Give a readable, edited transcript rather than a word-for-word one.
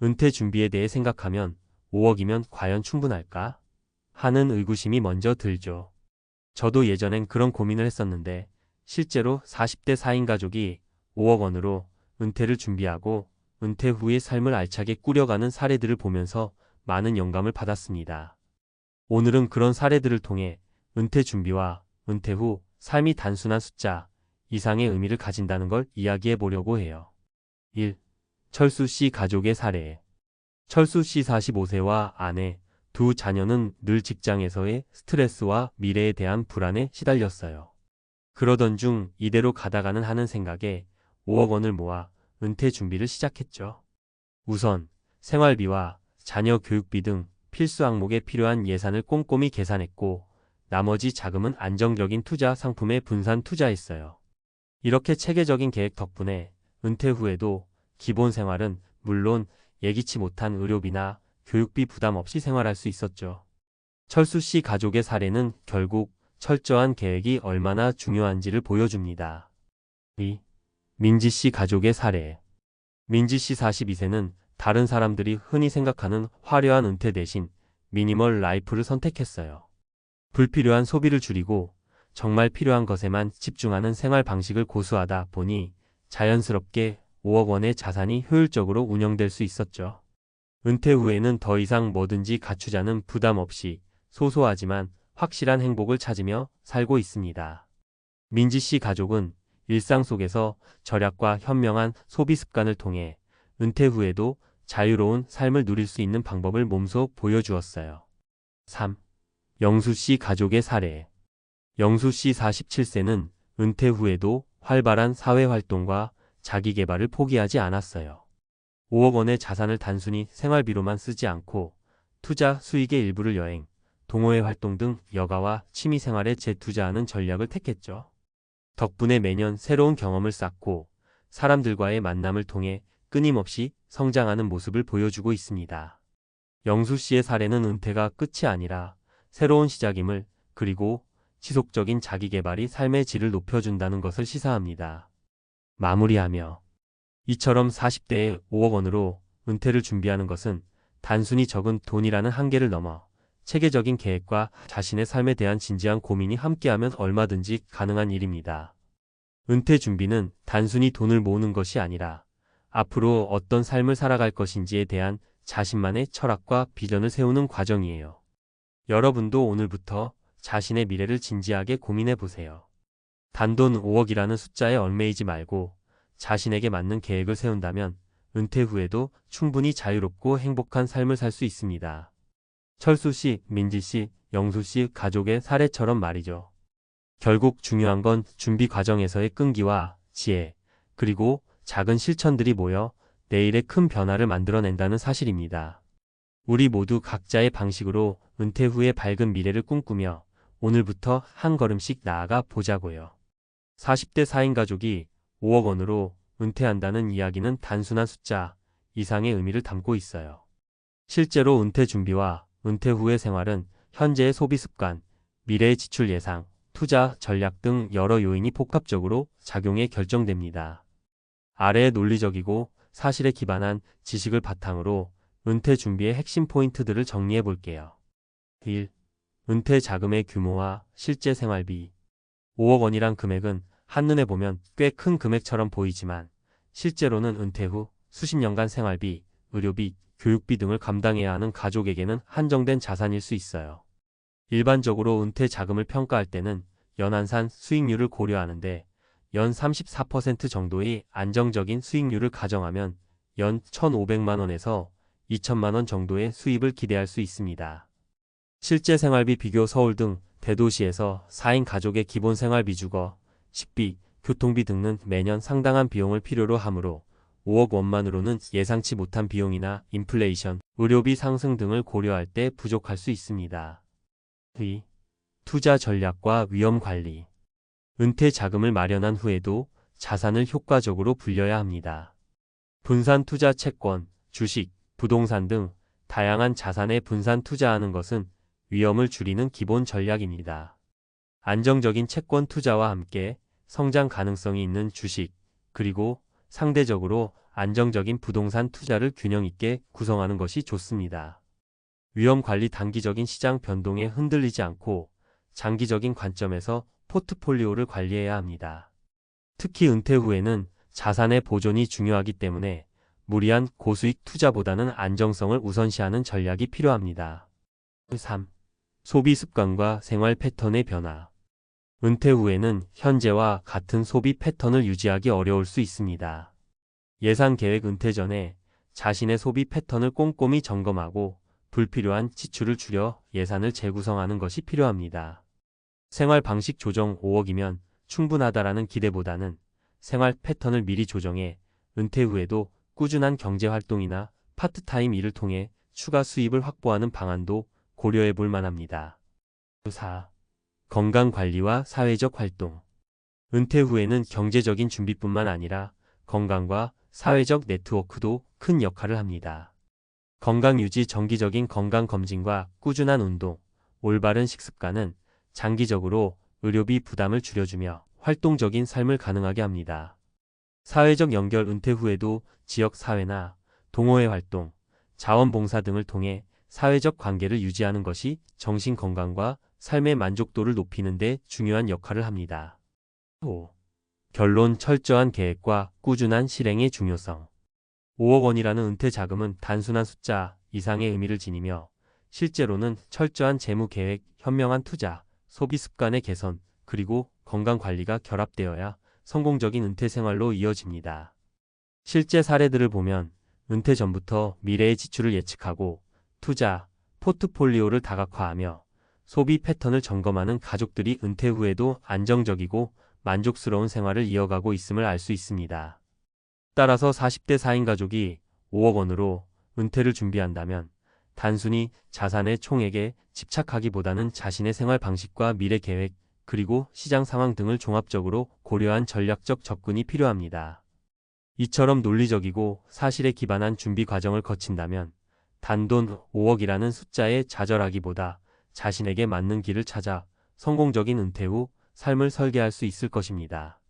은퇴 준비에 대해 생각하면 5억이면 과연 충분할까? 하는 의구심이 먼저 들죠. 저도 예전엔 그런 고민을 했었는데 실제로 40대 4인 가족이 5억 원으로 은퇴를 준비하고 은퇴 후의 삶을 알차게 꾸려가는 사례들을 보면서 많은 영감을 받았습니다. 오늘은 그런 사례들을 통해 은퇴 준비와 은퇴 후 삶이 단순한 숫자 이상의 의미를 가진다는 걸 이야기해 보려고 해요. 1. 철수 씨 가족의 사례. 철수 씨 45세와 아내, 두 자녀는 늘 직장에서의 스트레스와 미래에 대한 불안에 시달렸어요. 그러던 중 이대로 가다가는 하는 생각에 5억 원을 모아 은퇴 준비를 시작했죠. 우선 생활비와 자녀 교육비 등 필수 항목에 필요한 예산을 꼼꼼히 계산했고 나머지 자금은 안정적인 투자 상품에 분산 투자했어요. 이렇게 체계적인 계획 덕분에 은퇴 후에도 기본 생활은 물론 예기치 못한 의료비나 교육비 부담 없이 생활할 수 있었죠. 철수 씨 가족의 사례는 결국 철저한 계획이 얼마나 중요한지를 보여줍니다. 2. 민지 씨 가족의 사례. 민지 씨 42세는 다른 사람들이 흔히 생각하는 화려한 은퇴 대신 미니멀 라이프를 선택했어요. 불필요한 소비를 줄이고 정말 필요한 것에만 집중하는 생활 방식을 고수하다 보니 자연스럽게 5억 원의 자산이 효율적으로 운영될 수 있었죠. 은퇴 후에는 더 이상 뭐든지 갖추자는 부담 없이 소소하지만 확실한 행복을 찾으며 살고 있습니다. 민지 씨 가족은 일상 속에서 절약과 현명한 소비 습관을 통해 은퇴 후에도 자유로운 삶을 누릴 수 있는 방법을 몸소 보여주었어요. 3. 영수 씨 가족의 사례. 영수 씨 47세는 은퇴 후에도 활발한 사회활동과 자기개발을 포기하지 않았어요. 5억 원의 자산을 단순히 생활비로만 쓰지 않고 투자 수익의 일부를 여행, 동호회 활동 등 여가와 취미생활에 재투자하는 전략을 택했죠. 덕분에 매년 새로운 경험을 쌓고 사람들과의 만남을 통해 끊임없이 성장하는 모습을 보여주고 있습니다. 영수 씨의 사례는 은퇴가 끝이 아니라 새로운 시작임을 그리고 지속적인 자기개발이 삶의 질을 높여준다는 것을 시사합니다. 마무리하며 이처럼 40대에 5억 원으로 은퇴를 준비하는 것은 단순히 적은 돈이라는 한계를 넘어 체계적인 계획과 자신의 삶에 대한 진지한 고민이 함께하면 얼마든지 가능한 일입니다. 은퇴 준비는 단순히 돈을 모으는 것이 아니라 앞으로 어떤 삶을 살아갈 것인지에 대한 자신만의 철학과 비전을 세우는 과정이에요. 여러분도 오늘부터 자신의 미래를 진지하게 고민해 보세요. 단돈 5억이라는 숫자에 얽매이지 말고 자신에게 맞는 계획을 세운다면 은퇴 후에도 충분히 자유롭고 행복한 삶을 살 수 있습니다. 철수 씨, 민지 씨, 영수 씨 가족의 사례처럼 말이죠. 결국 중요한 건 준비 과정에서의 끈기와 지혜, 그리고 작은 실천들이 모여 내일의 큰 변화를 만들어낸다는 사실입니다. 우리 모두 각자의 방식으로 은퇴 후의 밝은 미래를 꿈꾸며 오늘부터 한 걸음씩 나아가 보자고요. 40대 4인 가족이 5억 원으로 은퇴한다는 이야기는 단순한 숫자 이상의 의미를 담고 있어요. 실제로 은퇴 준비와 은퇴 후의 생활은 현재의 소비 습관, 미래의 지출 예상, 투자 전략 등 여러 요인이 복합적으로 작용해 결정됩니다. 아래의 논리적이고 사실에 기반한 지식을 바탕으로 은퇴 준비의 핵심 포인트들을 정리해 볼게요. 1. 은퇴 자금의 규모와 실제 생활비. 5억 원이란 금액은 한눈에 보면 꽤 큰 금액처럼 보이지만 실제로는 은퇴 후 수십 년간 생활비, 의료비, 교육비 등을 감당해야 하는 가족에게는 한정된 자산일 수 있어요. 일반적으로 은퇴 자금을 평가할 때는 연한산 수익률을 고려하는데 연 34% 정도의 안정적인 수익률을 가정하면 연 1,500만 원에서 2천만 원 정도의 수입을 기대할 수 있습니다. 실제 생활비 비교 서울 등 대도시에서 4인 가족의 기본 생활비 주거, 식비, 교통비 등은 매년 상당한 비용을 필요로 하므로 5억 원만으로는 예상치 못한 비용이나 인플레이션, 의료비 상승 등을 고려할 때 부족할 수 있습니다. 2. 투자 전략과 위험 관리. 은퇴 자금을 마련한 후에도 자산을 효과적으로 불려야 합니다. 분산 투자 채권, 주식, 부동산 등 다양한 자산에 분산 투자하는 것은 위험을 줄이는 기본 전략입니다. 안정적인 채권 투자와 함께 성장 가능성이 있는 주식, 그리고 상대적으로 안정적인 부동산 투자를 균형 있게 구성하는 것이 좋습니다. 위험 관리 단기적인 시장 변동에 흔들리지 않고 장기적인 관점에서 포트폴리오를 관리해야 합니다. 특히 은퇴 후에는 자산의 보존이 중요하기 때문에 무리한 고수익 투자보다는 안정성을 우선시하는 전략이 필요합니다. 3. 소비 습관과 생활 패턴의 변화. 은퇴 후에는 현재와 같은 소비 패턴을 유지하기 어려울 수 있습니다. 예산 계획 은퇴 전에 자신의 소비 패턴을 꼼꼼히 점검하고 불필요한 지출을 줄여 예산을 재구성하는 것이 필요합니다. 생활 방식 조정 5억이면 충분하다라는 기대보다는 생활 패턴을 미리 조정해 은퇴 후에도 꾸준한 경제 활동이나 파트타임 일을 통해 추가 수입을 확보하는 방안도 고려해 볼 만합니다. 4. 건강관리와 사회적 활동. 은퇴 후에는 경제적인 준비뿐만 아니라 건강과 사회적 네트워크도 큰 역할을 합니다. 건강 유지, 정기적인 건강검진과 꾸준한 운동, 올바른 식습관은 장기적으로 의료비 부담을 줄여주며 활동적인 삶을 가능하게 합니다. 사회적 연결. 은퇴 후에도 지역사회나 동호회 활동, 자원봉사 등을 통해 사회적 관계를 유지하는 것이 정신건강과 삶의 만족도를 높이는 데 중요한 역할을 합니다. 5. 결론. 철저한 계획과 꾸준한 실행의 중요성. 5억 원이라는 은퇴 자금은 단순한 숫자 이상의 의미를 지니며 실제로는 철저한 재무 계획, 현명한 투자, 소비 습관의 개선, 그리고 건강 관리가 결합되어야 성공적인 은퇴 생활로 이어집니다. 실제 사례들을 보면 은퇴 전부터 미래의 지출을 예측하고 투자, 포트폴리오를 다각화하며 소비 패턴을 점검하는 가족들이 은퇴 후에도 안정적이고 만족스러운 생활을 이어가고 있음을 알 수 있습니다. 따라서 40대 4인 가족이 5억 원으로 은퇴를 준비한다면 단순히 자산의 총액에 집착하기보다는 자신의 생활 방식과 미래 계획, 그리고 시장 상황 등을 종합적으로 고려한 전략적 접근이 필요합니다. 이처럼 논리적이고 사실에 기반한 준비 과정을 거친다면 단돈 5억이라는 숫자에 좌절하기보다 자신에게 맞는 길을 찾아 성공적인 은퇴 후 삶을 설계할 수 있을 것입니다.